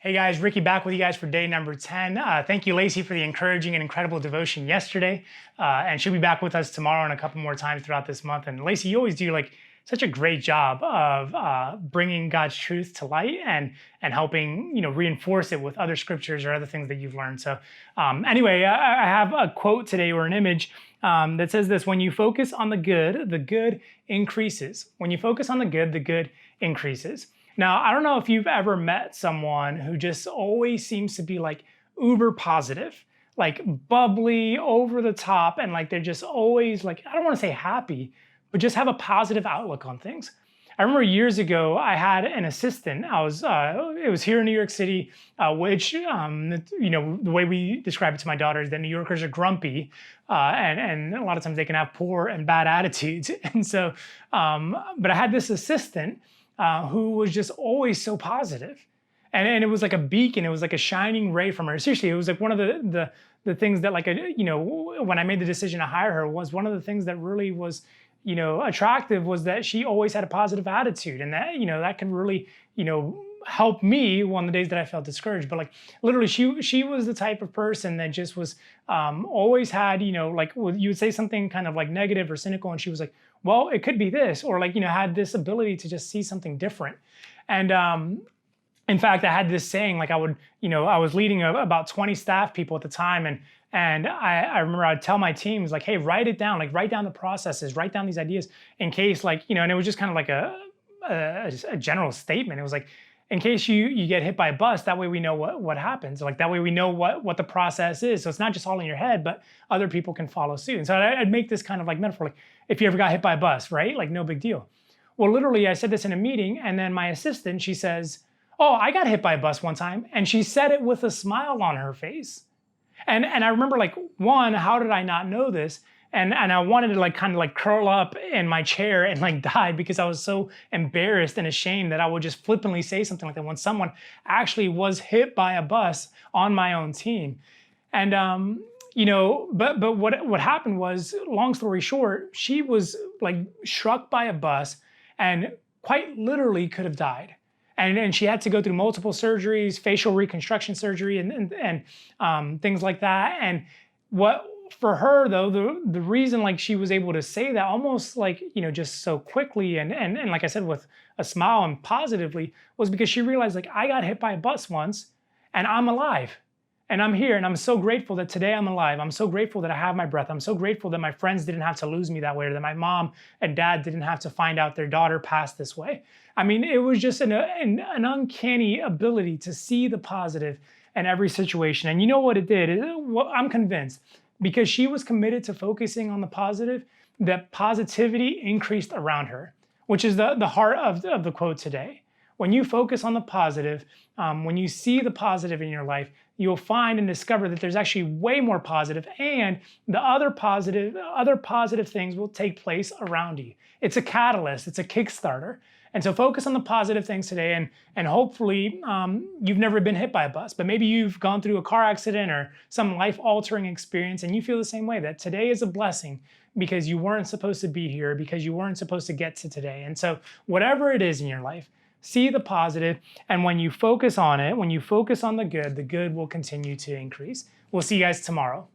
Hey guys, Ricky back with you guys for day number 10. Thank you, Lacey, for the encouraging and incredible devotion yesterday. And she'll be back with us tomorrow and a couple more times throughout this month. And Lacey, you always do such a great job of bringing God's truth to light and helping reinforce it with other scriptures or other things that you've learned. So anyway, I have a quote today or an image that says this: when you focus on the good increases. When you focus on the good increases. Now, I don't know if you've ever met someone who just always seems to be uber positive, bubbly, over the top, and they're just always I don't want to say happy, but just have a positive outlook on things. I remember years ago, I had an assistant. It was here in New York City, which, the way we describe it to my daughter is that New Yorkers are grumpy, and a lot of times they can have poor and bad attitudes. And so, but I had this assistant who was just always so positive. And it was like a beacon. It was like a shining ray from her. Seriously, it was like one of the things that when I made the decision to hire her, was one of the things that really was, attractive, was that she always had a positive attitude. And that, that can really, help me on the days that I felt discouraged. But literally she was the type of person that just was always had, you would say something kind of negative or cynical, and she was like, well, it could be this, or had this ability to just see something different. And in fact, I had this saying, I was leading about 20 staff people at the time, and I remember I'd tell my teams, hey, write it down, write down the processes, write down these ideas in case, and it was just kind of a general statement. It was in case you get hit by a bus, that way we know what happens. That way we know what the process is. So it's not just all in your head, but other people can follow suit. And so I'd make this kind of metaphor, if you ever got hit by a bus, right? No big deal. Well, literally, I said this in a meeting, and then my assistant, she says, oh, I got hit by a bus one time. And she said it with a smile on her face. And I remember one, how did I not know this? And I wanted to kind of curl up in my chair and die, because I was so embarrassed and ashamed that I would just flippantly say something like that when someone actually was hit by a bus on my own team. And but what happened was, long story short, she was struck by a bus and quite literally could have died. And she had to go through multiple surgeries, facial reconstruction surgery, and things like that. And what for her though, the reason she was able to say that almost just so quickly and like I said, with a smile and positively, was because she realized I got hit by a bus once and I'm alive. And I'm here, and I'm so grateful that today I'm alive. I'm so grateful that I have my breath. I'm so grateful that my friends didn't have to lose me that way, or that my mom and dad didn't have to find out their daughter passed this way. I mean, it was just an uncanny ability to see the positive in every situation. And you know what it did? I'm convinced, because she was committed to focusing on the positive, that positivity increased around her, which is the heart of the quote today. When you focus on the positive, when you see the positive in your life, you'll find and discover that there's actually way more positive, and the other positive things will take place around you. It's a catalyst, it's a Kickstarter. And so focus on the positive things today, and hopefully you've never been hit by a bus, but maybe you've gone through a car accident or some life-altering experience, and you feel the same way, that today is a blessing because you weren't supposed to be here, because you weren't supposed to get to today. And so whatever it is in your life, see the positive, and when you focus on it, when you focus on the good will continue to increase. We'll see you guys tomorrow.